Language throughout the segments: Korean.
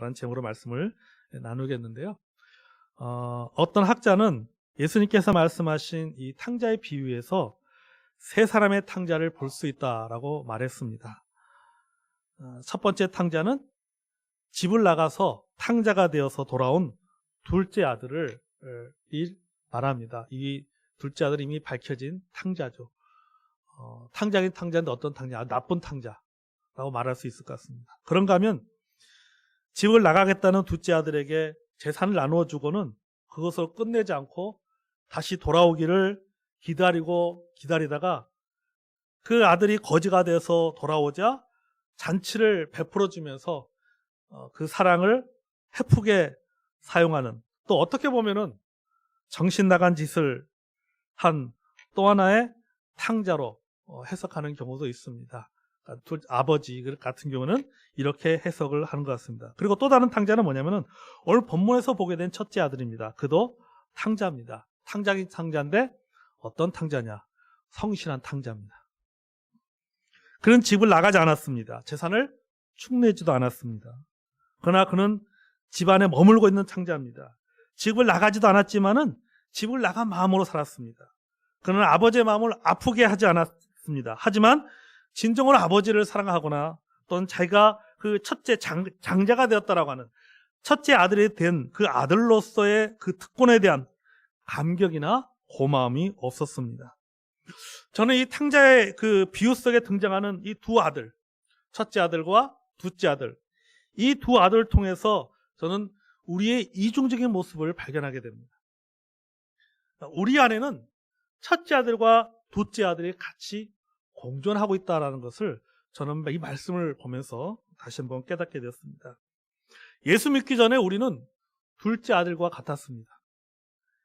라는 제목으로 말씀을 나누겠는데요. 어떤 학자는 예수님께서 말씀하신 이 탕자의 비유에서 세 사람의 탕자를 볼 수 있다라고 말했습니다. 첫 번째 탕자는 집을 나가서 탕자가 되어서 돌아온 둘째 아들을 말합니다. 이 둘째 아들이 이미 밝혀진 탕자죠. 탕자긴 탕자인데 어떤 탕자? 나쁜 탕자라고 말할 수 있을 것 같습니다. 그런가 하면 집을 나가겠다는 둘째 아들에게 재산을 나누어 주고는 그것을 끝내지 않고 다시 돌아오기를 기다리다가 그 아들이 거지가 돼서 돌아오자 잔치를 베풀어 주면서 그 사랑을 헤프게 사용하는, 또 어떻게 보면은 정신 나간 짓을 한 또 하나의 탕자로 해석하는 경우도 있습니다. 아버지 같은 경우는 이렇게 해석을 하는 것 같습니다. 그리고 또 다른 탕자는 뭐냐면은 오늘 본문에서 보게 된 첫째 아들입니다. 그도 탕자입니다. 탕자긴 탕자인데 어떤 탕자냐? 성실한 탕자입니다. 그는 집을 나가지 않았습니다. 재산을 축내지도 않았습니다. 그러나 그는 집안에 머물고 있는 탕자입니다. 집을 나가지도 않았지만은 집을 나간 마음으로 살았습니다. 그는 아버지의 마음을 아프게 하지 않았습니다. 하지만 진정으로 아버지를 사랑하거나 또는 자기가 그 첫째 장자가 되었다라고 하는 첫째 아들이 된 그 아들로서의 그 특권에 대한 감격이나 고마움이 없었습니다. 저는 이 탕자의 그 비유 속에 등장하는 이 두 아들, 첫째 아들과 둘째 아들, 이 두 아들을 통해서 저는 우리의 이중적인 모습을 발견하게 됩니다. 우리 안에는 첫째 아들과 둘째 아들이 같이 공존하고 있다는 것을 저는 이 말씀을 보면서 다시 한번 깨닫게 되었습니다. 예수 믿기 전에 우리는 둘째 아들과 같았습니다.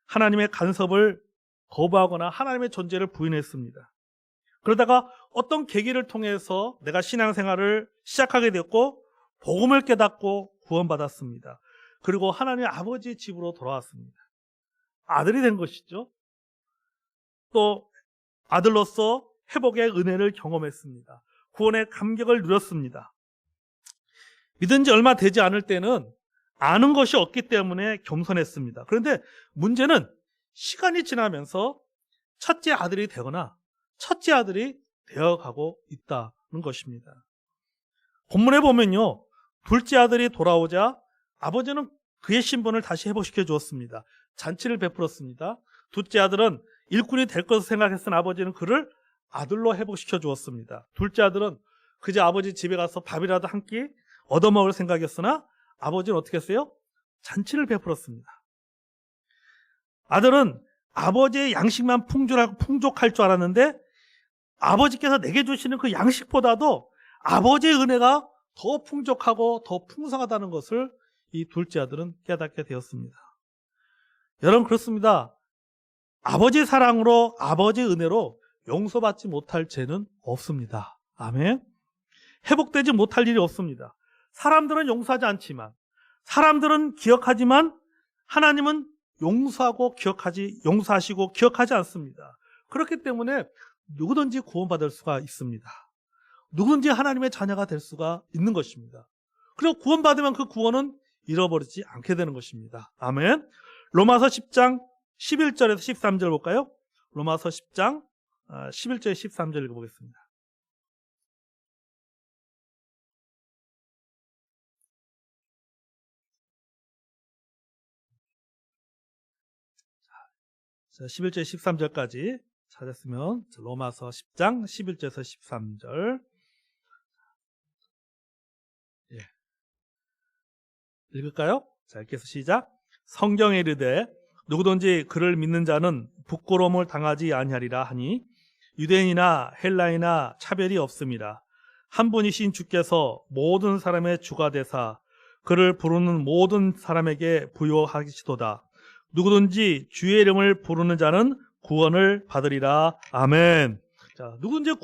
하나님의 간섭을 거부하거나 하나님의 존재를 부인했습니다. 그러다가 어떤 계기를 통해서 내가 신앙생활을 시작하게 되었고 복음을 깨닫고 구원받았습니다. 그리고 하나님 아버지 집으로 돌아왔습니다. 아들이 된 것이죠. 또 아들로서 회복의 은혜를 경험했습니다. 구원의 감격을 누렸습니다. 믿은 지 얼마 되지 않을 때는 아는 것이 없기 때문에 겸손했습니다. 그런데 문제는 시간이 지나면서 첫째 아들이 되거나 첫째 아들이 되어가고 있다는 것입니다. 본문에 보면요, 둘째 아들이 돌아오자 아버지는 그의 신분을 다시 회복시켜 주었습니다. 잔치를 베풀었습니다. 둘째 아들은 일꾼이 될 것을 생각했던 아버지는 그를 아들로 회복시켜 주었습니다. 둘째 아들은 그저 아버지 집에 가서 밥이라도 한 끼 얻어먹을 생각이었으나 아버지는 어떻게 했어요? 잔치를 베풀었습니다. 아들은 아버지의 양식만 풍족할 줄 알았는데 아버지께서 내게 주시는 그 양식보다도 아버지의 은혜가 더 풍족하고 더 풍성하다는 것을 이 둘째 아들은 깨닫게 되었습니다. 여러분, 그렇습니다. 아버지의 사랑으로, 아버지의 은혜로 용서받지 못할 죄는 없습니다. 아멘. 회복되지 못할 일이 없습니다. 사람들은 용서하지 않지만, 사람들은 기억하지만 하나님은 용서하시고 기억하지 않습니다. 그렇기 때문에 누구든지 구원받을 수가 있습니다. 누구든지 하나님의 자녀가 될 수가 있는 것입니다. 그리고 구원받으면 그 구원은 잃어버리지 않게 되는 것입니다. 아멘. 로마서 10장 11절에서 13절 볼까요? 로마서 10장 11절 13절 읽어보겠습니다. 자, 11절 13절까지 찾았으면 로마서 10장 11절에서 13절. 예. 읽을까요? 자, 읽겠습니다. 시작. 성경에 이르되 누구든지 그를 믿는 자는 부끄러움을 당하지 아니하리라 하니 유대인이나 헬라이나 차별이 없습니다. 한 분이신 주께서 모든 사람의 주가 되사 그를 부르는 모든 사람에게 부요하시도다. 누구든지 주의 이름을 부르는 자는 구원을 받으리라. 아멘. 자, 누구든지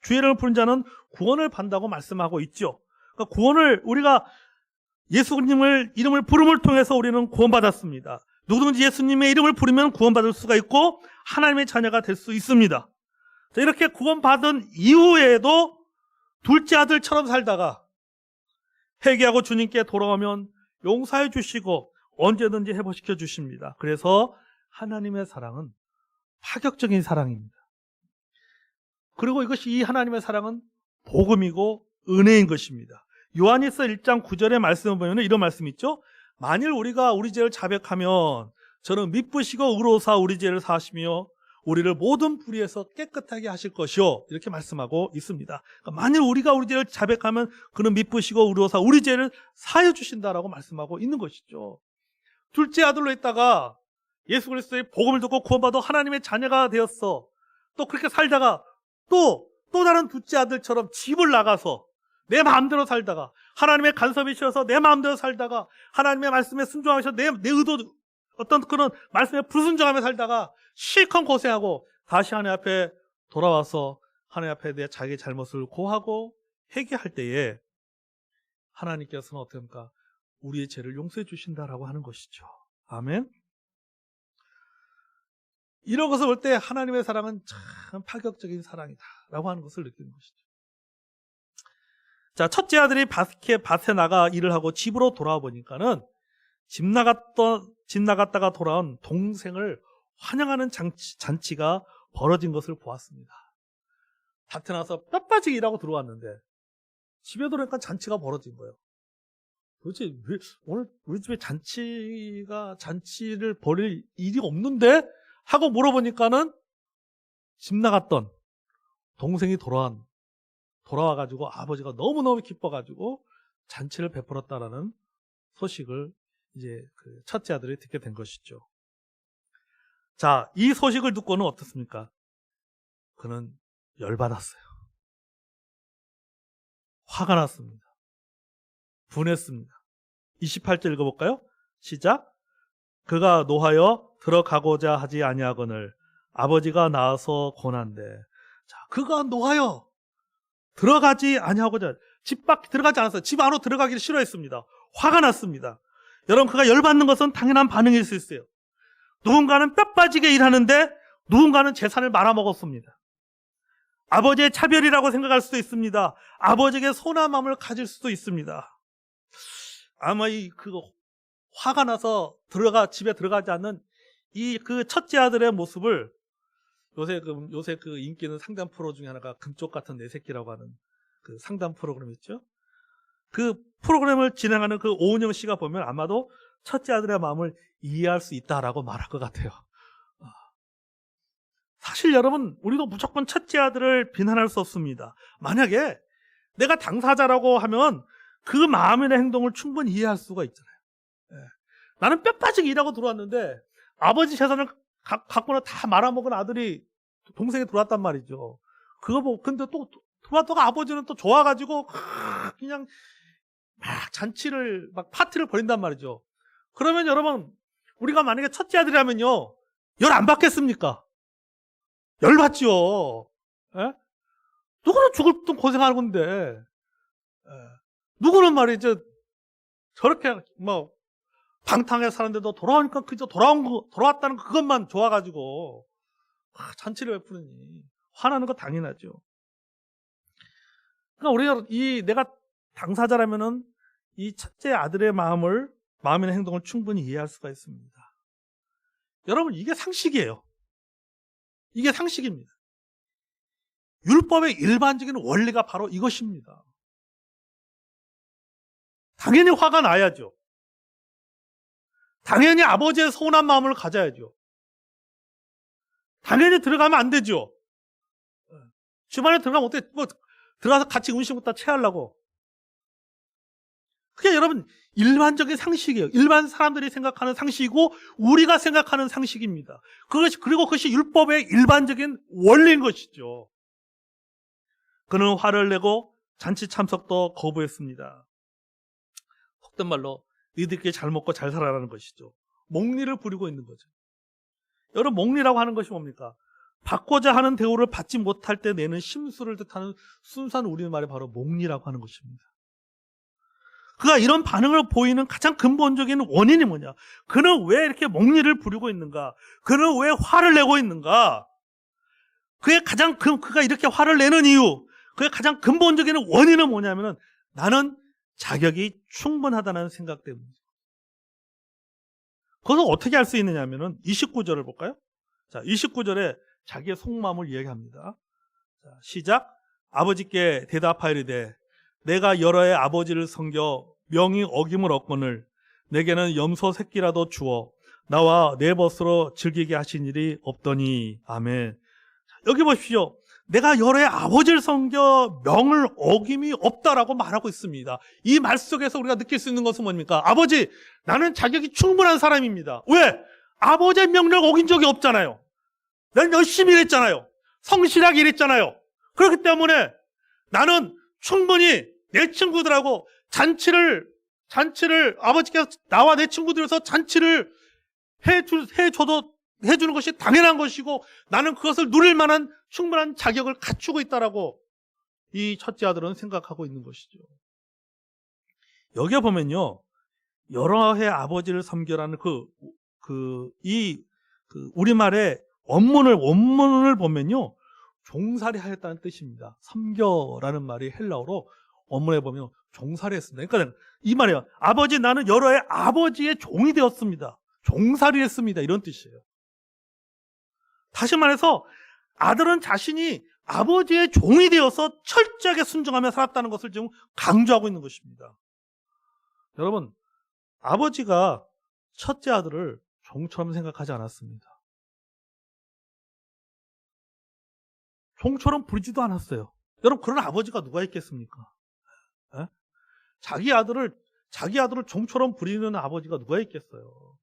주의 이름을 부르는 자는 구원을 받는다고 말씀하고 있죠. 그러니까 구원을 우리가 예수님을 이름을 부름을 통해서 우리는 구원받았습니다. 누구든지 예수님의 이름을 부르면 구원받을 수가 있고 하나님의 자녀가 될 수 있습니다. 자, 이렇게 구원받은 이후에도 둘째 아들처럼 살다가 회개하고 주님께 돌아오면 용서해 주시고 언제든지 회복시켜 주십니다. 그래서 하나님의 사랑은 파격적인 사랑입니다. 그리고 이 하나님의 사랑은 복음이고 은혜인 것입니다. 요한일서 1장 9절의 말씀을 보면 이런 말씀이 있죠. 만일 우리가 우리 죄를 자백하면 저는 미쁘시고 의로우사 우리 죄를 사하시며 우리를 모든 불의에서 깨끗하게 하실 것이요, 이렇게 말씀하고 있습니다. 그러니까 만일 우리가 우리 죄를 자백하면 그는 미쁘시고 의로우사 우리 죄를 사하여 주신다라고 말씀하고 있는 것이죠. 둘째 아들로 있다가 예수 그리스도의 복음을 듣고 구원받아 하나님의 자녀가 되었어. 또 그렇게 살다가 또 다른 둘째 아들처럼 집을 나가서 내 마음대로 살다가 하나님의 간섭이 싫어서 내 마음대로 살다가 하나님의 말씀에 순종하셔서 내 의도, 어떤 그런 말씀에 불순종하며 살다가 실컷 고생하고 다시 하나님 앞에 돌아와서 하나님 앞에 내 자기 잘못을 고하고 회개할 때에 하나님께서는 어떻게 합니까? 우리의 죄를 용서해 주신다라고 하는 것이죠. 아멘. 이런 것을 볼 때 하나님의 사랑은 참 파격적인 사랑이다라고 하는 것을 느끼는 것이죠. 자, 첫째 아들이 밭에 나가 일을 하고 집으로 돌아와 보니까는 집 나갔다가 돌아온 동생을 환영하는 잔치가 벌어진 것을 보았습니다. 밭에 나서 뼈 빠지게 일하고 들어왔는데 집에 들어오니까 잔치가 벌어진 거예요. 도대체 왜 오늘 우리 집에 잔치를 벌일 일이 없는데? 하고 물어보니까는 집 나갔던 동생이 돌아와가지고 아버지가 너무너무 기뻐가지고 잔치를 베풀었다라는 소식을 이제 그 첫째 아들이 듣게 된 것이죠. 자, 이 소식을 듣고는 어떻습니까? 그는 열받았어요. 화가 났습니다. 분했습니다. 28절 읽어볼까요? 시작. 그가 노하여 들어가고자 하지 아니하거늘 아버지가 나와서 권한대. 자, 그가 노하여 들어가지 아니하고자, 집 밖에 들어가지 않았어요. 집 안으로 들어가기를 싫어했습니다. 화가 났습니다. 여러분, 그가 열받는 것은 당연한 반응일 수 있어요. 누군가는 뼈 빠지게 일하는데 누군가는 재산을 말아먹었습니다. 아버지의 차별이라고 생각할 수도 있습니다. 아버지에게 서운한 마음을 가질 수도 있습니다. 아마 화가 나서 집에 들어가지 않는 그 첫째 아들의 모습을 요새 그 인기 있는 상담 프로 중에 하나가 금쪽 같은 내 새끼라고 하는 그 상담 프로그램 있죠. 그 프로그램을 진행하는 그 오은영 씨가 보면 아마도 첫째 아들의 마음을 이해할 수 있다라고 말할 것 같아요. 사실 여러분, 우리도 무조건 첫째 아들을 비난할 수 없습니다. 만약에 내가 당사자라고 하면 그 마음이나 행동을 충분히 이해할 수가 있잖아요. 나는 뼈 빠지게 일하고 들어왔는데 아버지 재산을 갖고는 다 말아먹은 아들이 동생이 들어왔단 말이죠. 근데 또 들어왔다가 아버지는 또 좋아가지고 그냥 막 잔치를, 막 파티를 벌인단 말이죠. 그러면 여러분, 우리가 만약에 첫째 아들이라면요, 열 안 받겠습니까? 열 받죠. 누구는 죽을 돈 고생하는 건데, 누구는 말이죠, 저렇게 방탕하게 사는데도 돌아오니까 그저 돌아왔다는 그것만 좋아가지고 잔치를 베푸느니 화나는 거 당연하죠. 그러니까 우리가 내가 당사자라면은 이 첫째 아들의 마음이나 행동을 충분히 이해할 수가 있습니다. 여러분, 이게 상식이에요. 이게 상식입니다. 율법의 일반적인 원리가 바로 이것입니다. 당연히 화가 나야죠. 당연히 아버지의 서운한 마음을 가져야죠. 당연히 들어가면 안 되죠. 집안에 들어가면 어떻게, 들어가서 같이 음식부터 체하려고. 그게 여러분, 일반적인 상식이에요. 일반 사람들이 생각하는 상식이고, 우리가 생각하는 상식입니다. 그리고 그것이 율법의 일반적인 원리인 것이죠. 그는 화를 내고 잔치 참석도 거부했습니다. 속된 말로, 너희들끼리 잘 먹고 잘 살아라는 것이죠. 몽리를 부리고 있는 거죠. 여러분, 몽리라고 하는 것이 뭡니까? 받고자 하는 대우를 받지 못할 때 내는 심술을 뜻하는 순수한 우리말이 바로 몽리라고 하는 것입니다. 그가 이런 반응을 보이는 가장 근본적인 원인이 뭐냐? 그는 왜 이렇게 몽리를 부리고 있는가? 그는 왜 화를 내고 있는가? 그가 이렇게 화를 내는 이유, 그의 가장 근본적인 원인은 뭐냐면은 나는 자격이 충분하다는 생각 때문이죠. 그것을 어떻게 알 수 있느냐면은 29절을 볼까요? 자, 29절에 자기의 속마음을 이야기합니다. 자, 시작. 아버지께 대답하이르되 내가 여러 해 아버지를 섬겨 명이 어김을 얻거늘 내게는 염소 새끼라도 주어 나와 내 벗으로 즐기게 하신 일이 없더니. 아멘. 여기 보십시오. 내가 여러 해 아버지를 섬겨 명을 어김이 없다라고 말하고 있습니다. 이 말 속에서 우리가 느낄 수 있는 것은 뭡니까? 아버지, 나는 자격이 충분한 사람입니다. 왜? 아버지의 명령을 어긴 적이 없잖아요. 난 열심히 일했잖아요. 성실하게 일했잖아요. 그렇기 때문에 나는 충분히 내 친구들하고 잔치를 아버지께서 나와 내 친구들에서 잔치를 해주는 것이 당연한 것이고 나는 그것을 누릴 만한 충분한 자격을 갖추고 있다라고 이 첫째 아들은 생각하고 있는 것이죠. 여기에 보면요, 여러 해 아버지를 섬겨라는 우리말의 원문을 보면요, 종살이 하였다는 뜻입니다. 섬겨라는 말이 헬라어로 원문에 보면 종살이 했습니다. 그러니까 이 말이에요. 아버지, 나는 여러 해 아버지의 종이 되었습니다. 종살이 했습니다. 이런 뜻이에요. 다시 말해서 아들은 자신이 아버지의 종이 되어서 철저하게 순종하며 살았다는 것을 지금 강조하고 있는 것입니다. 여러분, 아버지가 첫째 아들을 종처럼 생각하지 않았습니다. 종처럼 부리지도 않았어요. 여러분, 그런 아버지가 누가 있겠습니까? 에? 자기 아들을 종처럼 부리는 아버지가 누가 있겠어요?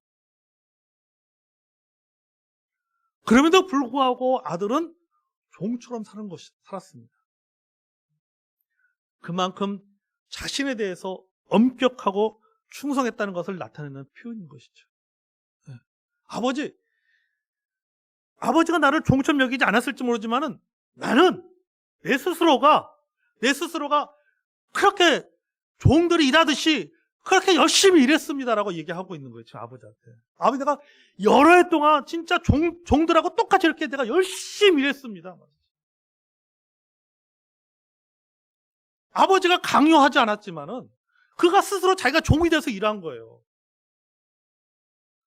그럼에도 불구하고 아들은 종처럼 살았습니다. 그만큼 자신에 대해서 엄격하고 충성했다는 것을 나타내는 표현인 것이죠. 네. 아버지가 나를 종처럼 여기지 않았을지 모르지만은 나는 내 스스로가 그렇게 종들이 일하듯이 그렇게 열심히 일했습니다라고 얘기하고 있는 거예요, 지금 아버지한테. 아버지, 내가 여러 해 동안 진짜 종들하고 똑같이 이렇게 내가 열심히 일했습니다. 아버지가 강요하지 않았지만은 그가 스스로 자기가 종이 돼서 일한 거예요.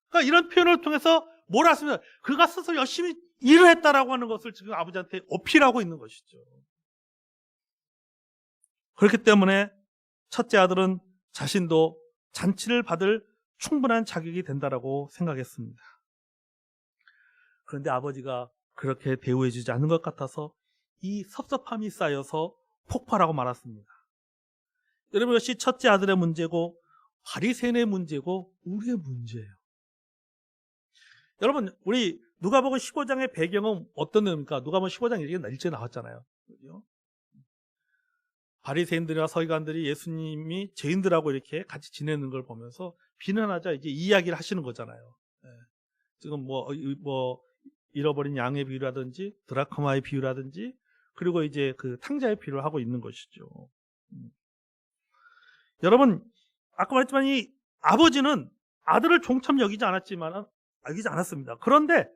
그러니까 이런 표현을 통해서 뭘 했습니까? 그가 스스로 열심히 일을 했다라고 하는 것을 지금 아버지한테 어필하고 있는 것이죠. 그렇기 때문에 첫째 아들은 자신도 잔치를 받을 충분한 자격이 된다라고 생각했습니다. 그런데 아버지가 그렇게 대우해주지 않는 것 같아서 이 섭섭함이 쌓여서 폭발하고 말았습니다. 여러분, 이것이 첫째 아들의 문제고 바리새인의 문제고 우리의 문제예요. 여러분, 우리 누가복음 15장의 배경은 어떤 내용입니까? 누가복음 15장 얘기가 일찍 나왔잖아요. 그죠? 바리새인들이나 서기관들이 예수님이 죄인들하고 이렇게 같이 지내는 걸 보면서 비난하자 이제 이야기를 하시는 거잖아요. 네. 지금 뭐 잃어버린 양의 비유라든지 드라크마의 비유라든지 그리고 이제 그 탕자의 비유를 하고 있는 것이죠. 여러분, 아까 말했지만 이 아버지는 아들을 종처럼 여기지 않았습니다. 그런데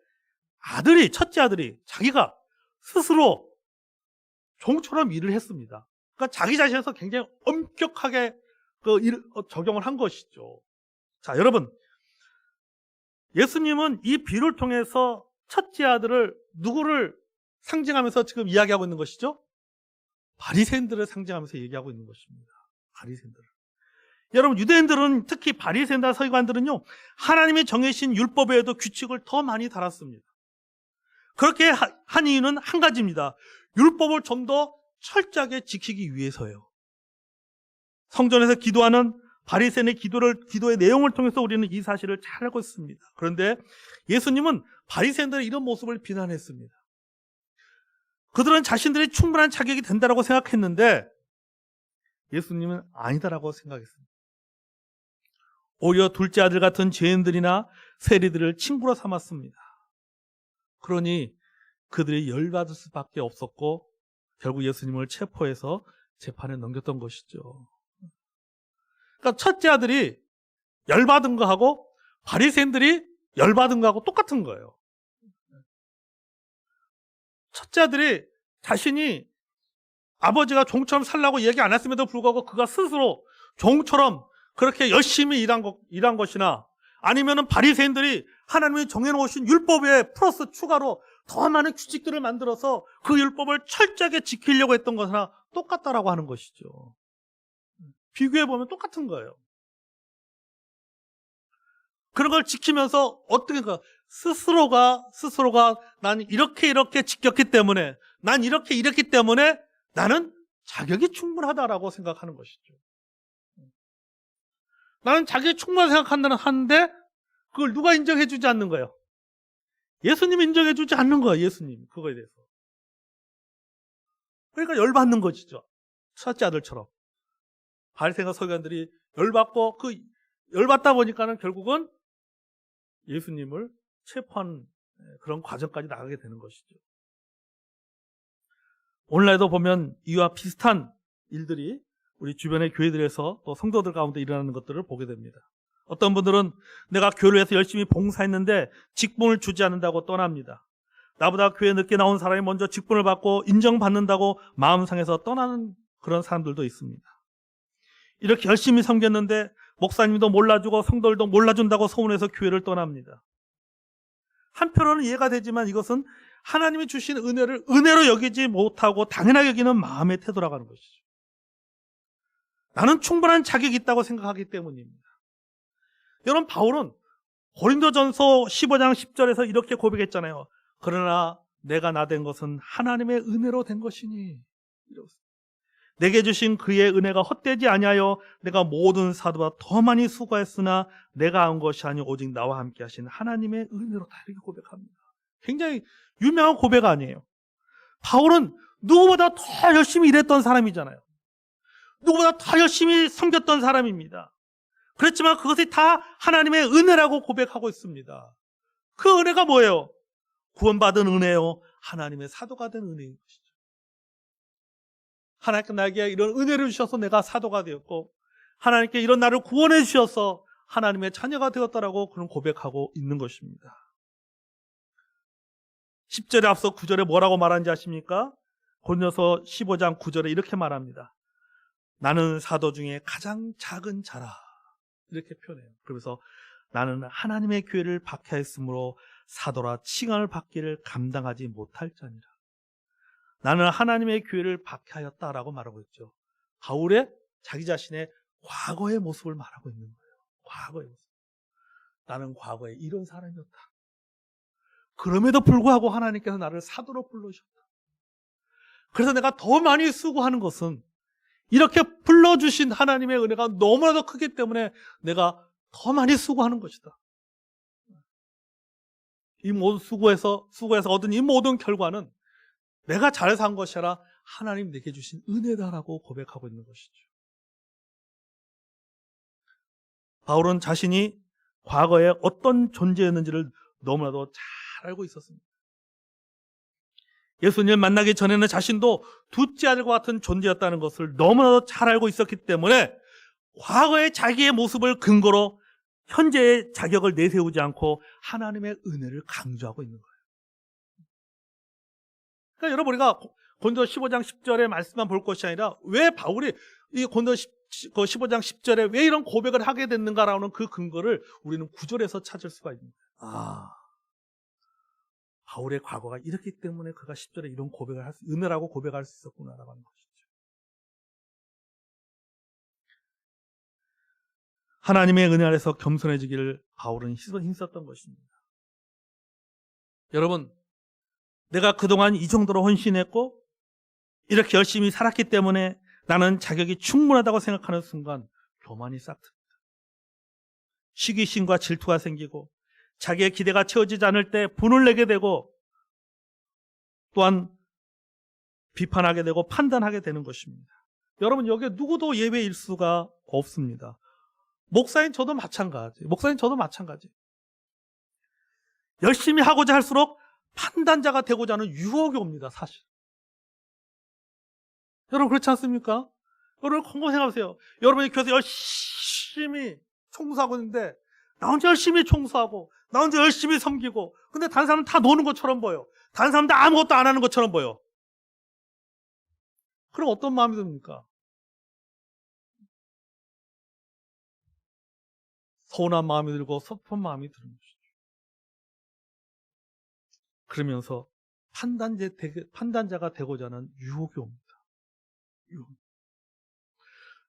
첫째 아들이 자기가 스스로 종처럼 일을 했습니다. 그러니까 자기 자신에서 굉장히 엄격하게 적용을 한 것이죠. 자, 여러분, 예수님은 이 비유를 통해서 첫째 아들을 누구를 상징하면서 지금 이야기하고 있는 것이죠? 바리새인들을 상징하면서 얘기하고 있는 것입니다. 바리새인들. 여러분, 유대인들은 특히 바리새인과 서기관들은요, 하나님이 정해신 율법 외에도 규칙을 더 많이 달았습니다. 그렇게 한 이유는 한 가지입니다. 율법을 좀 더 철저하게 지키기 위해서예요. 성전에서 기도하는 바리새인의 기도의 내용을 통해서 우리는 이 사실을 잘 알고 있습니다. 그런데 예수님은 바리새인들의 이런 모습을 비난했습니다. 그들은 자신들이 충분한 자격이 된다고 생각했는데 예수님은 아니다라고 생각했습니다. 오히려 둘째 아들 같은 죄인들이나 세리들을 친구로 삼았습니다. 그러니 그들이 열받을 수밖에 없었고 결국 예수님을 체포해서 재판에 넘겼던 것이죠. 그러니까 첫째 아들이 열받은 거하고 바리새인들이 열받은 거하고 똑같은 거예요. 첫째 아들이 자신이 아버지가 종처럼 살라고 얘기 안 했음에도 불구하고 그가 스스로 종처럼 그렇게 열심히 일한 것이나 아니면은 바리새인들이 하나님이 정해놓으신 율법에 플러스 추가로 더 많은 규칙들을 만들어서 그 율법을 철저하게 지키려고 했던 것이나 똑같다라고 하는 것이죠. 비교해보면 똑같은 거예요. 그런 걸 지키면서 어떻게 스스로가 난 이렇게 지켰기 때문에, 난 이렇게 이랬기 때문에 나는 자격이 충분하다라고 생각하는 것이죠. 나는 자격이 충분하다고 생각한다는 하는데 그걸 누가 인정해주지 않는 거예요? 예수님이 인정해주지 않는 거예요. 예수님 그거에 대해서. 그러니까 열받는 것이죠. 첫째 아들처럼 바리새인과 서기관들이 열받고 열받다 보니까는 결국은 예수님을 체포한 그런 과정까지 나가게 되는 것이죠. 오늘날도 보면 이와 비슷한 일들이 우리 주변의 교회들에서 또 성도들 가운데 일어나는 것들을 보게 됩니다. 어떤 분들은 내가 교회를 위해서 열심히 봉사했는데 직분을 주지 않는다고 떠납니다. 나보다 교회에 늦게 나온 사람이 먼저 직분을 받고 인정받는다고 마음 상해서 떠나는 그런 사람들도 있습니다. 이렇게 열심히 섬겼는데 목사님도 몰라주고 성도들도 몰라준다고 소문해서 교회를 떠납니다. 한편으로는 이해가 되지만 이것은 하나님이 주신 은혜를 은혜로 여기지 못하고 당연하게 여기는 마음의 태도라고 하는 것이죠. 나는 충분한 자격이 있다고 생각하기 때문입니다. 여러분, 바울은 고린도전서 15장 10절에서 이렇게 고백했잖아요. 그러나 내가 나 된 것은 하나님의 은혜로 된 것이니, 내게 주신 그의 은혜가 헛되지 아니하여 내가 모든 사도보다 더 많이 수고했으나 내가 한 것이 아니오 오직 나와 함께 하신 하나님의 은혜로다, 이렇게 고백합니다. 굉장히 유명한 고백 아니에요. 바울은 누구보다 더 열심히 일했던 사람이잖아요. 누구보다 더 열심히 섬겼던 사람입니다. 그렇지만 그것이 다 하나님의 은혜라고 고백하고 있습니다. 그 은혜가 뭐예요? 구원받은 은혜요, 하나님의 사도가 된 은혜인 것이죠. 하나님께 나에게 이런 은혜를 주셔서 내가 사도가 되었고, 하나님께 이런 나를 구원해 주셔서 하나님의 자녀가 되었다라고 그런 고백하고 있는 것입니다. 10절에 앞서 9절에 뭐라고 말하는지 아십니까? 고린도서 15장 9절에 이렇게 말합니다. 나는 사도 중에 가장 작은 자라, 이렇게 표현해요. 그러면서 나는 하나님의 교회를 박해했으므로 사도라 칭함을 받기를 감당하지 못할 자니라. 나는 하나님의 교회를 박해하였다라고 말하고 있죠. 바울의 자기 자신의 과거의 모습을 말하고 있는 거예요. 과거의 모습. 나는 과거에 이런 사람이었다. 그럼에도 불구하고 하나님께서 나를 사도로 불러주셨다. 그래서 내가 더 많이 수고하는 것은 이렇게 불러주신 하나님의 은혜가 너무나도 크기 때문에 내가 더 많이 수고하는 것이다. 이 모든 수고해서 얻은 이 모든 결과는 내가 잘해서 한 것이 아니라 하나님 내게 주신 은혜다라고 고백하고 있는 것이죠. 바울은 자신이 과거에 어떤 존재였는지를 너무나도 잘 알고 있었습니다. 예수님을 만나기 전에는 자신도 둘째 아들과 같은 존재였다는 것을 너무나도 잘 알고 있었기 때문에 과거의 자기의 모습을 근거로 현재의 자격을 내세우지 않고 하나님의 은혜를 강조하고 있는 거예요. 그러니까 여러분, 우리가 고린도 15장 10절의 말씀만 볼 것이 아니라 왜 바울이 이 고린도 15장 10절에 왜 이런 고백을 하게 됐는가라는 그 근거를 우리는 9절에서 찾을 수가 있습니다. 바울의 과거가 이렇기 때문에 그가 10절에 이런 고백을 은혜라고 고백할 수 있었구나라고 하는 것이죠. 하나님의 은혜 아래서 겸손해지기를 바울은 힘썼던 것입니다. 여러분, 내가 그동안 이 정도로 헌신했고 이렇게 열심히 살았기 때문에 나는 자격이 충분하다고 생각하는 순간 교만이 싹트입니다. 시기심과 질투가 생기고 자기의 기대가 채워지지 않을 때 분을 내게 되고 또한 비판하게 되고 판단하게 되는 것입니다. 여러분, 여기에 누구도 예외일 수가 없습니다. 목사인 저도 마찬가지. 열심히 하고자 할수록 판단자가 되고자 하는 유혹이 옵니다, 사실. 여러분, 그렇지 않습니까? 여러분, 곰곰이 생각하세요. 여러분이 교회에서 열심히 청소하고 있는데 나 혼자 열심히 청소하고 나 혼자 열심히 섬기고, 근데 다른 사람은 다 노는 것처럼 보여. 다른 사람은 다 아무것도 안 하는 것처럼 보여. 그럼 어떤 마음이 듭니까? 서운한 마음이 들고 섭섭한 마음이 드는 것이죠. 그러면서 판단자가 되고자 하는 유혹이 옵니다. 유혹.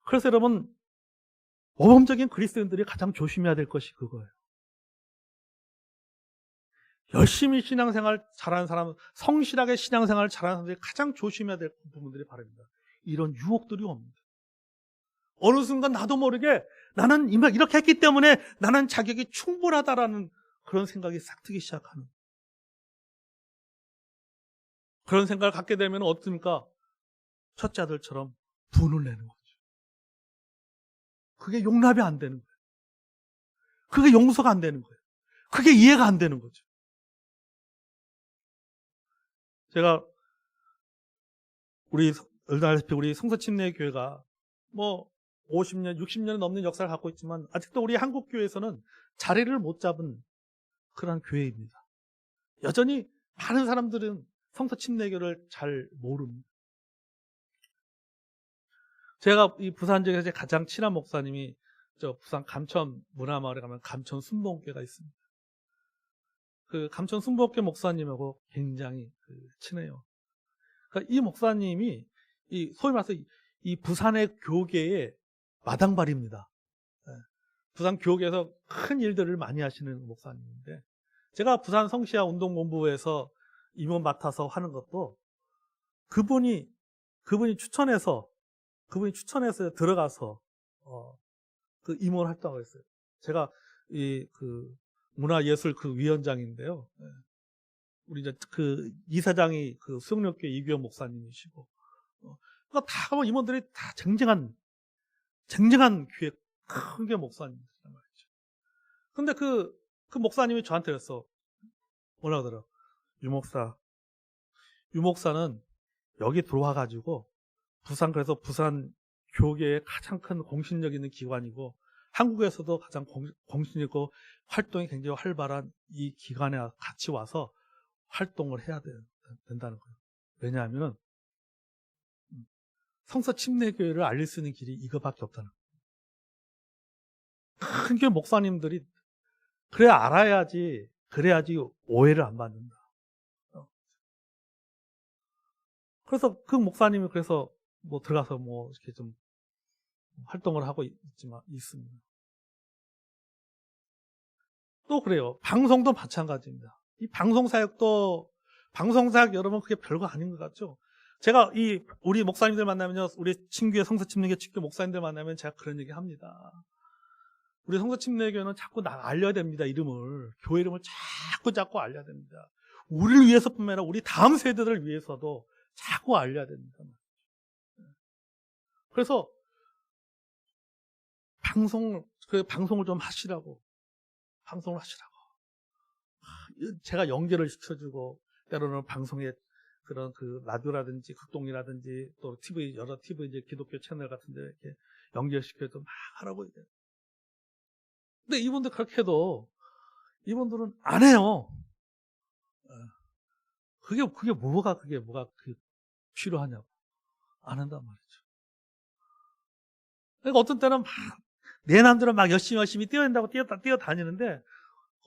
그래서 여러분, 모범적인 그리스도인들이 가장 조심해야 될 것이 그거예요. 열심히 신앙생활 잘하는 사람, 성실하게 신앙생활 잘하는 사람들이 가장 조심해야 될 부분들이 바랍니다. 이런 유혹들이 옵니다. 어느 순간 나도 모르게 나는 이렇게 했기 때문에 나는 자격이 충분하다라는 그런 생각이 싹 트기 시작하는, 그런 생각을 갖게 되면 어떻습니까? 첫째 아들처럼 분을 내는 거죠. 그게 용납이 안 되는 거예요. 그게 용서가 안 되는 거예요. 그게 이해가 안 되는 거죠. 제가 알다시피 우리 성서침례교회가 뭐 50년, 60년 넘는 역사를 갖고 있지만 아직도 우리 한국 교회에서는 자리를 못 잡은 그런 교회입니다. 여전히 많은 사람들은 성서침례교를 잘 모릅니다. 제가 이 부산 지역에서 가장 친한 목사님이 저 부산 감천 문화마을에 가면 감천 순복음교회가 있습니다. 그 감천 순복음교회 목사님하고 굉장히 친해요. 그러니까 이 목사님이 소위 말해서 이 부산의 교계의 마당발입니다. 부산 교계에서 큰 일들을 많이 하시는 목사님인데, 제가 부산 성시아 운동본부에서 임원 맡아서 하는 것도 그분이 추천해서 들어가서 그 임원 활동을 했어요. 제가 문화예술 위원장인데요. 우리 이제 이사장이 수영역교회 이규영 목사님이시고, 그러니까 다 임원들이 다 쟁쟁한 교회 큰 게 목사님이란 말이죠. 근데 그 목사님이 저한테 그랬어. 뭐라 그러더라. 유 목사는 여기 들어와가지고 그래서 부산 교계의 가장 큰 공신력 있는 기관이고 한국에서도 가장 공신 있고 활동이 굉장히 활발한 이 기관에 같이 와서 활동을 해야 된다는 거예요. 왜냐하면 성서침례교회를 알릴 수 있는 길이 이거밖에 없다는 거예요. 큰 교회 목사님들이 그래야지 오해를 안 받는다. 그래서 그 목사님이 뭐 들어가서 뭐 이렇게 좀 활동을 하고 있습니다. 또 그래요. 방송도 마찬가지입니다. 이 방송사역 여러분 그게 별거 아닌 것 같죠? 제가 우리 목사님들 만나면요, 우리 친교회 성서침례교 친교 목사님들 만나면 제가 그런 얘기 합니다. 우리 성서침례교는 자꾸 알려야 됩니다. 교회 이름을 자꾸 알려야 됩니다. 우리를 위해서뿐만 아니라 우리 다음 세대들을 위해서도 자꾸 알려야 됩니다. 그래서 방송을 좀 하시라고. 제가 연결을 시켜주고, 때로는 방송에 그런 라디오라든지 극동이라든지 또 여러 TV 이제 기독교 채널 같은 데 이렇게 연결시켜서 막 하라고 이제. 근데 이분들 그렇게 해도 이분들은 안 해요. 그게 뭐가 필요하냐고. 안 한단 말이죠. 그러니까 어떤 때는 내 남들은 열심히 뛰어낸다고 뛰어다니는데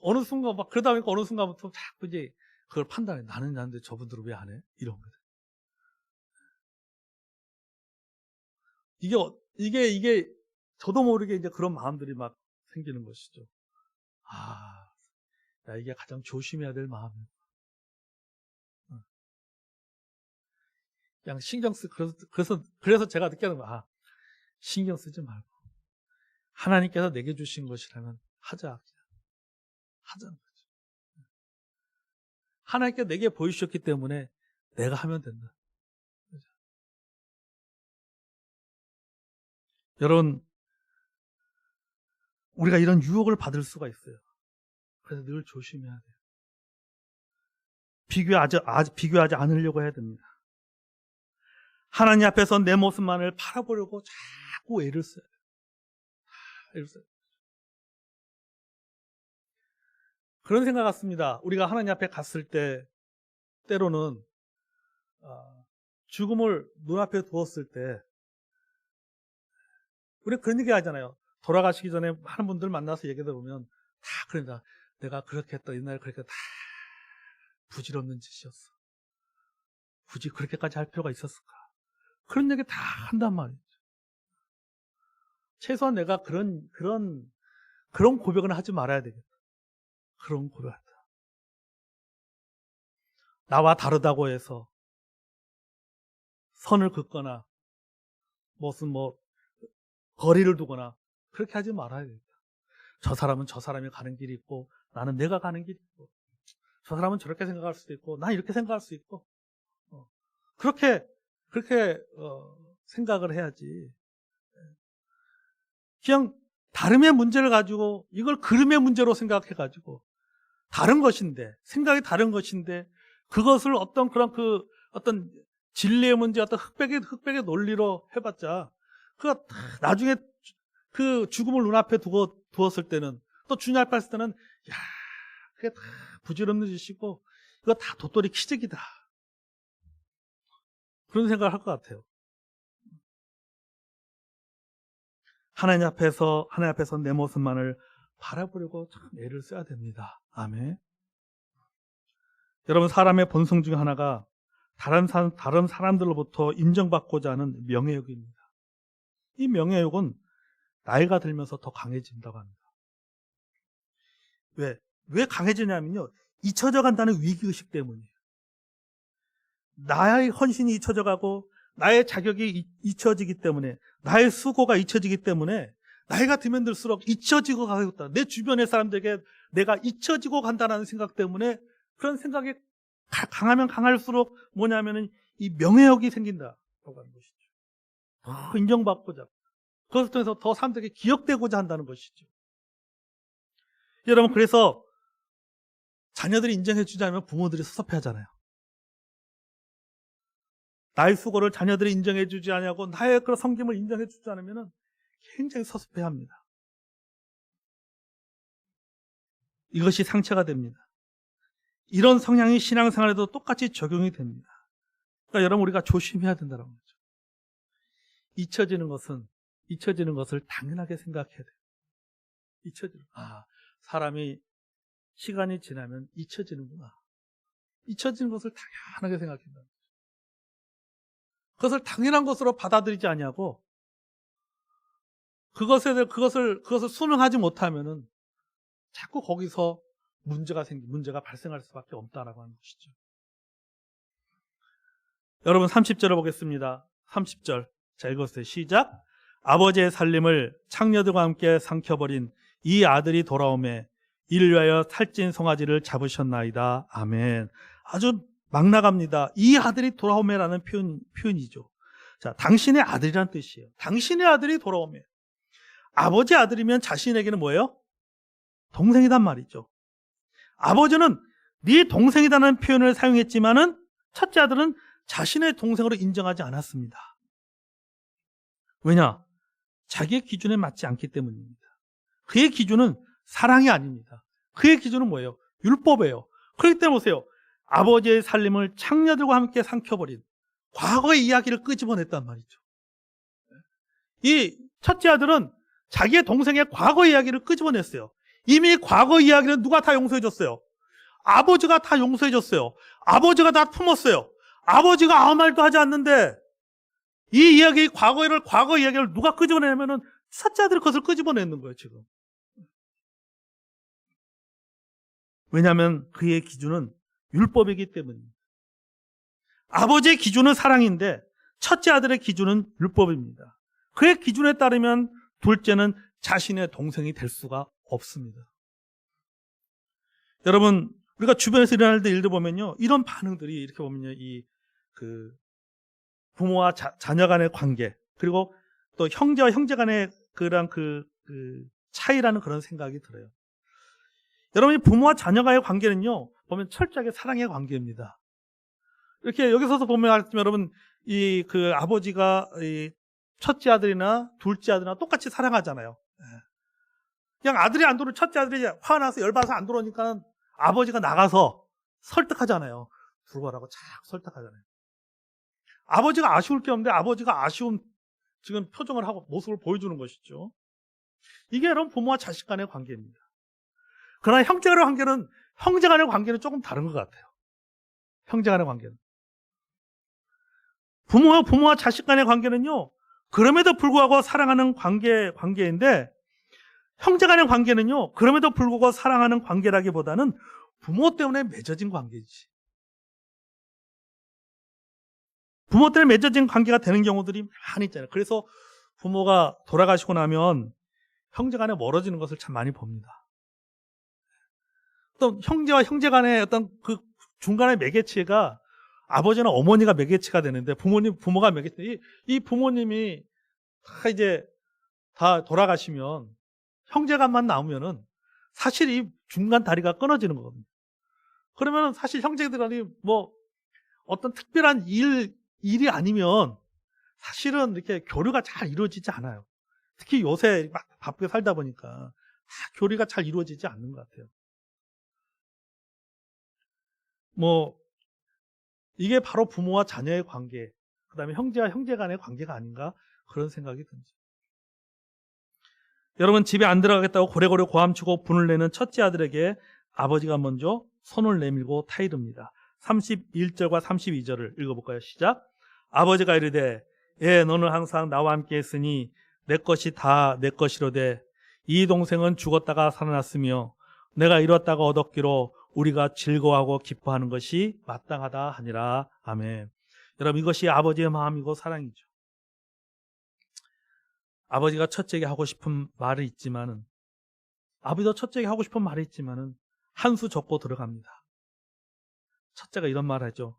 어느 순간 그러다 보니까 어느 순간부터 자꾸 이제 그걸 판단해. 나는 하는데 저분들은 왜 안 해? 이런 거죠. 이게 저도 모르게 이제 그런 마음들이 막 생기는 것이죠. 이게 가장 조심해야 될 마음이에요. 그냥 그래서 제가 느끼는 거야. 신경 쓰지 말고 하나님께서 내게 주신 것이라면 하자는 거죠. 하나님께서 내게 보여주셨기 때문에 내가 하면 된다. 그렇죠? 여러분, 우리가 이런 유혹을 받을 수가 있어요. 그래서 늘 조심해야 돼요. 비교하지 않으려고 해야 됩니다. 하나님 앞에서 내 모습만을 바라보려고 자꾸 애를 써요. 그런 생각 같습니다. 우리가 하나님 앞에 갔을 때 때로는 죽음을 눈앞에 두었을 때 우리 그런 얘기 하잖아요. 돌아가시기 전에 많은 분들 만나서 얘기 들어보면 다 그런다. 내가 그렇게 했다. 옛날에 그렇게 다 부질없는 짓이었어. 굳이 그렇게까지 할 필요가 있었을까? 그런 얘기 다 한단 말이죠. 최소한 내가 그런 고백은 하지 말아야 되겠다. 그런 고백을 하다. 나와 다르다고 해서 선을 긋거나 무슨 거리를 두거나 그렇게 하지 말아야 되겠다. 저 사람은 저 사람이 가는 길이 있고 나는 내가 가는 길이 있고 저 사람은 저렇게 생각할 수도 있고 난 이렇게 생각할 수 있고 그렇게 생각을 해야지. 그냥 다름의 문제를 가지고 이걸 그름의 문제로 생각해가지고 다른 것인데 생각이 다른 것인데 그것을 어떤 어떤 진리의 문제, 어떤 흑백의 논리로 해봤자 그 나중에 그 죽음을 눈앞에 두었을 때는 또 주님 앞에 했을 때는 야 그게 다 부질없는 짓이고 이거 다 도토리 키재기다 그런 생각을 할 것 같아요. 하나님 앞에서 내 모습만을 바라보려고 참 애를 써야 됩니다. 아멘. 여러분 사람의 본성 중 하나가 다른 사람들로부터 인정받고자 하는 명예욕입니다. 이 명예욕은 나이가 들면서 더 강해진다고 합니다. 왜 강해지냐면요. 잊혀져 간다는 위기의식 때문이에요. 나의 헌신이 잊혀져 가고 나의 자격이 잊혀지기 때문에 나의 수고가 잊혀지기 때문에 나이가 들면 들수록 잊혀지고 가고 있다. 내 주변의 사람들에게 내가 잊혀지고 간다는 생각 때문에 그런 생각이 강하면 강할수록 뭐냐면은 이 명예욕이 생긴다라고 하는 것이죠. 인정받고자. 그것을 통해서 더 사람들에게 기억되고자 한다는 것이죠. 여러분 그래서 자녀들이 인정해주지 않으면 부모들이 섭섭해 하잖아요. 나의 수고를 자녀들이 인정해주지 않냐고 나의 그런 성김을 인정해주지 않으면 굉장히 섭섭해합니다. 이것이 상처가 됩니다. 이런 성향이 신앙생활에도 똑같이 적용이 됩니다. 그러니까 여러분 우리가 조심해야 된다는 거죠. 잊혀지는 것을 당연하게 생각해야 돼요. 사람이 시간이 지나면 잊혀지는구나. 잊혀지는 것을 당연하게 생각한다. 그것을 당연한 것으로 받아들이지 않냐고 그것을 순응하지 못하면은 자꾸 거기서 문제가 발생할 수밖에 없다라고 하는 것이죠. 여러분 30절을 보겠습니다. 30절. 자, 읽었어요. 시작. 아버지의 살림을 창녀들과 함께 삼켜버린 이 아들이 돌아오매 이를 위하여 살찐 송아지를 잡으셨나이다. 아멘. 아주 막 나갑니다. 이 아들이 돌아오매라는 표현이죠. 자, 당신의 아들이란 뜻이에요. 당신의 아들이 돌아오매. 아버지 아들이면 자신에게는 뭐예요? 동생이란 말이죠. 아버지는 네 동생이라는 표현을 사용했지만은 첫째 아들은 자신의 동생으로 인정하지 않았습니다. 왜냐? 자기의 기준에 맞지 않기 때문입니다. 그의 기준은 사랑이 아닙니다. 그의 기준은 뭐예요? 율법이에요. 그렇기 때문에 보세요. 아버지의 살림을 창녀들과 함께 삼켜버린 과거의 이야기를 끄집어냈단 말이죠. 이 첫째 아들은 자기의 동생의 과거 이야기를 끄집어냈어요. 이미 과거 이야기는 누가 다 용서해줬어요? 아버지가 다 용서해줬어요. 아버지가 다 품었어요. 아버지가 아무 말도 하지 않는데 이 과거 이야기를 누가 끄집어내냐면은 첫째 아들이 그것을 끄집어내는 거예요, 지금. 왜냐하면 그의 기준은 율법이기 때문입니다. 아버지의 기준은 사랑인데 첫째 아들의 기준은 율법입니다. 그의 기준에 따르면 둘째는 자신의 동생이 될 수가 없습니다. 여러분, 우리가 주변에서 일어날 일들 보면요, 이런 반응들이 이렇게 보면요, 부모와 자녀 간의 관계, 그리고 또 형제와 형제 간의 그런 차이라는 그런 생각이 들어요. 여러분이 부모와 자녀 간의 관계는요, 보면 철저하게 사랑의 관계입니다. 이렇게 여기서도 보면 여러분, 아버지가 첫째 아들이나 둘째 아들이나 똑같이 사랑하잖아요. 그냥 아들이 안 들어오면 첫째 아들이 화나서 열받아서 안 들어오니까 아버지가 나가서 설득하잖아요. 들어가라고 착 설득하잖아요. 아버지가 아쉬울 게 없는데 아버지가 아쉬운 지금 표정을 하고 모습을 보여주는 것이죠. 이게 여러분 부모와 자식 간의 관계입니다. 그러나 형제 간의 관계는 조금 다른 것 같아요. 형제 간의 관계는. 부모와 자식 간의 관계는요, 그럼에도 불구하고 사랑하는 관계인데, 형제 간의 관계는요, 그럼에도 불구하고 사랑하는 관계라기보다는 부모 때문에 맺어진 관계이지. 부모 때문에 맺어진 관계가 되는 경우들이 많이 있잖아요. 그래서 부모가 돌아가시고 나면 형제 간에 멀어지는 것을 참 많이 봅니다. 또 형제와 형제 간의 어떤 그 중간의 매개체가 아버지나 어머니가 매개체가 되는데 부모가 매개체, 이 부모님이 다 돌아가시면 형제간만 남으면은 사실 이 중간 다리가 끊어지는 거거든요. 그러면 사실 형제들이 뭐 어떤 특별한 일이 아니면 사실은 이렇게 교류가 잘 이루어지지 않아요. 특히 요새 막 바쁘게 살다 보니까 교류가 잘 이루어지지 않는 것 같아요. 뭐 이게 바로 부모와 자녀의 관계, 그 다음에 형제와 형제 간의 관계가 아닌가 그런 생각이 듭니다. 여러분, 집에 안 들어가겠다고 고래고래 고함치고 분을 내는 첫째 아들에게 아버지가 먼저 손을 내밀고 타이릅니다. 31절과 32절을 읽어볼까요? 시작. 아버지가 이르되 너는 항상 나와 함께 했으니 내 것이 다 내 것이로되 이 동생은 죽었다가 살아났으며 내가 잃었다가 얻었기로 우리가 즐거워하고 기뻐하는 것이 마땅하다 하니라. 아멘. 여러분, 이것이 아버지의 마음이고 사랑이죠. 아버지가 첫째에게 하고 싶은 말이 있지만은, 아버지도 첫째에게 하고 싶은 말이 있지만은 한 수 접고 들어갑니다. 첫째가 이런 말을 하죠.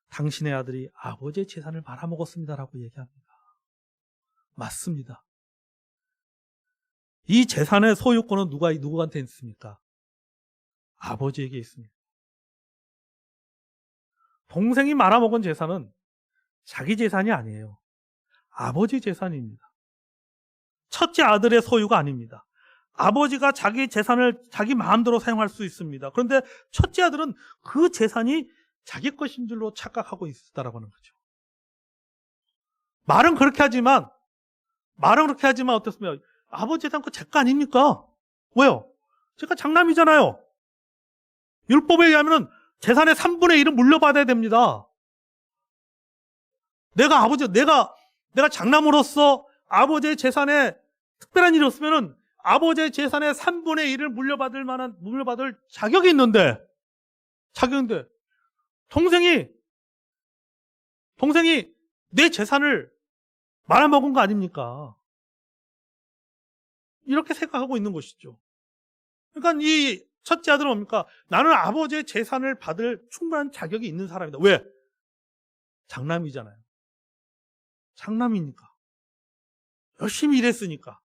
당신의 아들이 아버지의 재산을 말아먹었습니다라고 얘기합니다. 맞습니다. 이 재산의 소유권은 누구한테 있습니까? 아버지에게 있습니다. 동생이 말아먹은 재산은 자기 재산이 아니에요. 아버지 재산입니다. 첫째 아들의 소유가 아닙니다. 아버지가 자기 재산을 자기 마음대로 사용할 수 있습니다. 그런데 첫째 아들은 그 재산이 자기 것인 줄로 착각하고 있다라고 하는 거죠. 말은 그렇게 하지만 어떻습니까? 아버지 재산 그 제 거 아닙니까? 왜요? 제가 장남이잖아요. 율법에 의하면 재산의 3분의 1은 물려받아야 됩니다. 내가 장남으로서 아버지의 재산에 특별한 일이 없으면은 아버지의 재산의 3분의 1을 물려받을 자격이 있는데, 동생이 내 재산을 말아먹은 거 아닙니까? 이렇게 생각하고 있는 것이죠. 그러니까 이 첫째 아들은 뭡니까? 나는 아버지의 재산을 받을 충분한 자격이 있는 사람이다. 왜? 장남이잖아요. 장남이니까. 열심히 일했으니까.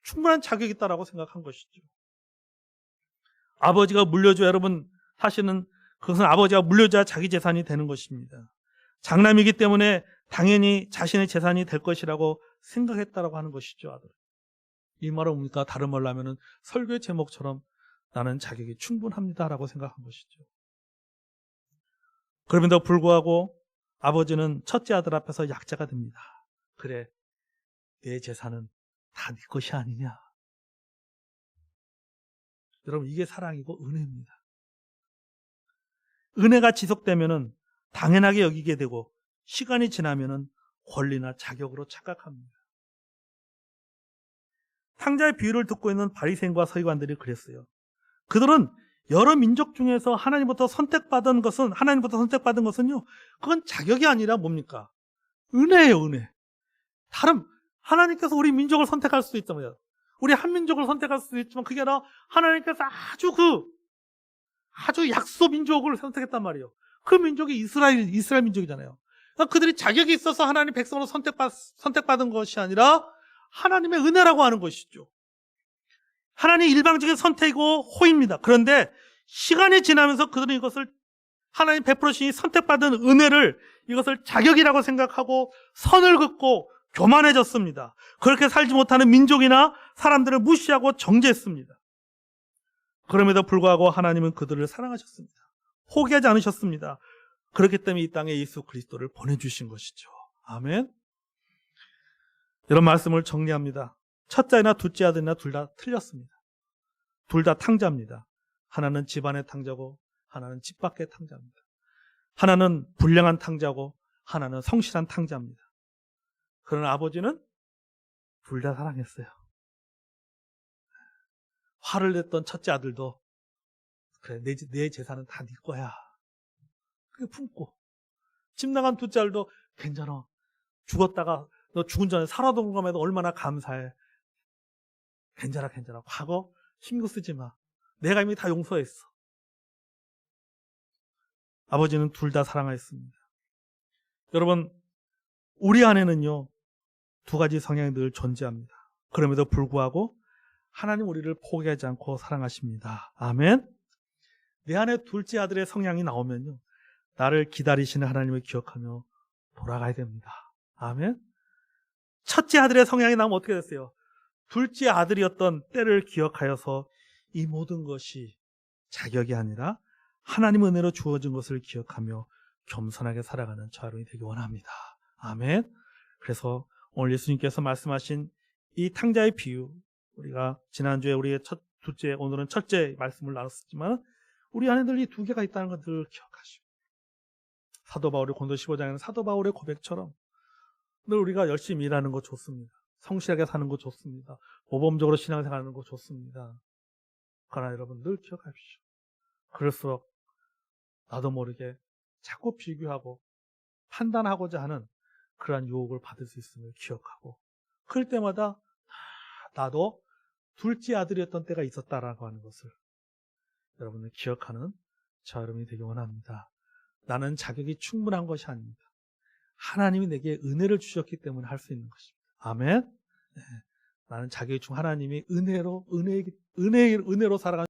충분한 자격이 있다라고 생각한 것이죠. 아버지가 물려줘야, 여러분, 사실은 그것은 아버지가 물려줘야 자기 재산이 되는 것입니다. 장남이기 때문에 당연히 자신의 재산이 될 것이라고 생각했다라고 하는 것이죠, 아들. 이 말은 뭡니까? 다른 말로 하면은 설교의 제목처럼 나는 자격이 충분합니다라고 생각한 것이죠. 그럼에도 불구하고 아버지는 첫째 아들 앞에서 약자가 됩니다. 그래, 내 재산은 다 네 것이 아니냐. 여러분, 이게 사랑이고 은혜입니다. 은혜가 지속되면은 당연하게 여기게 되고, 시간이 지나면은 권리나 자격으로 착각합니다. 탕자의 비유를 듣고 있는 바리새인과 서기관들이 그랬어요. 그들은 여러 민족 중에서 하나님부터 선택받은 것은요, 그건 자격이 아니라 뭡니까? 은혜예요, 은혜. 하나님께서 우리 민족을 선택할 수도 있단 우리 한민족을 선택할 수도 있지만 그게 아니라 하나님께서 아주 약소 민족을 선택했단 말이에요. 그 민족이 이스라엘 민족이잖아요. 그러니까 그들이 자격이 있어서 하나님 백성으로 선택받은 것이 아니라 하나님의 은혜라고 하는 것이죠. 하나님 일방적인 선택이고 호입니다. 그런데 시간이 지나면서 그들은 이것을 하나님 베풀으시니 선택받은 은혜를 이것을 자격이라고 생각하고 선을 긋고 교만해졌습니다. 그렇게 살지 못하는 민족이나 사람들을 무시하고 정죄했습니다. 그럼에도 불구하고 하나님은 그들을 사랑하셨습니다. 포기하지 않으셨습니다. 그렇기 때문에 이 땅에 예수 그리스도를 보내주신 것이죠. 아멘. 이런 말씀을 정리합니다. 첫째 아이나 둘째 아들이나 둘 다 틀렸습니다. 둘 다 탕자입니다. 하나는 집안의 탕자고 하나는 집 밖의 탕자입니다. 하나는 불량한 탕자고 하나는 성실한 탕자입니다. 그러나 아버지는 둘 다 사랑했어요. 화를 냈던 첫째 아들도 그래, 내 재산은 다 네 거야. 그렇게 품고, 집 나간 둘째 아들도 괜찮아. 죽었다가 너 죽은 전에 살아도 가면 얼마나 감사해. 괜찮아. 과거 신경 쓰지 마. 내가 이미 다 용서했어. 아버지는 둘 다 사랑했습니다. 여러분, 우리 안에는요, 두 가지 성향이 늘 존재합니다. 그럼에도 불구하고 하나님 우리를 포기하지 않고 사랑하십니다. 아멘. 내 안에 둘째 아들의 성향이 나오면요, 나를 기다리시는 하나님을 기억하며 돌아가야 됩니다. 아멘. 첫째 아들의 성향이 나오면 어떻게 됐어요? 둘째 아들이었던 때를 기억하여서 이 모든 것이 자격이 아니라 하나님 은혜로 주어진 것을 기억하며 겸손하게 살아가는 저 여러분이 되기 원합니다. 아멘. 그래서 오늘 예수님께서 말씀하신 이 탕자의 비유, 우리가 지난주에 우리의 둘째, 오늘은 첫째 말씀을 나눴지만 우리 안에 늘 이 두 개가 있다는 것을 기억하시고, 사도 바울의 고린도 15장에는 사도 바울의 고백처럼 늘 우리가 열심히 일하는 거 좋습니다. 성실하게 사는 거 좋습니다. 모범적으로 신앙생활하는 거 좋습니다. 그러나 여러분 늘 기억하십시오. 그럴수록 나도 모르게 자꾸 비교하고 판단하고자 하는 그러한 유혹을 받을 수 있음을 기억하고, 그럴 때마다 나도 둘째 아들이었던 때가 있었다라고 하는 것을 여러분을 기억하는 저 여러분이 되기 원합니다. 나는 자격이 충분한 것이 아닙니다. 하나님이 내게 은혜를 주셨기 때문에 할 수 있는 것입니다. 아멘. 네. 나는 자격이 충 하나님이 은혜로 살아가는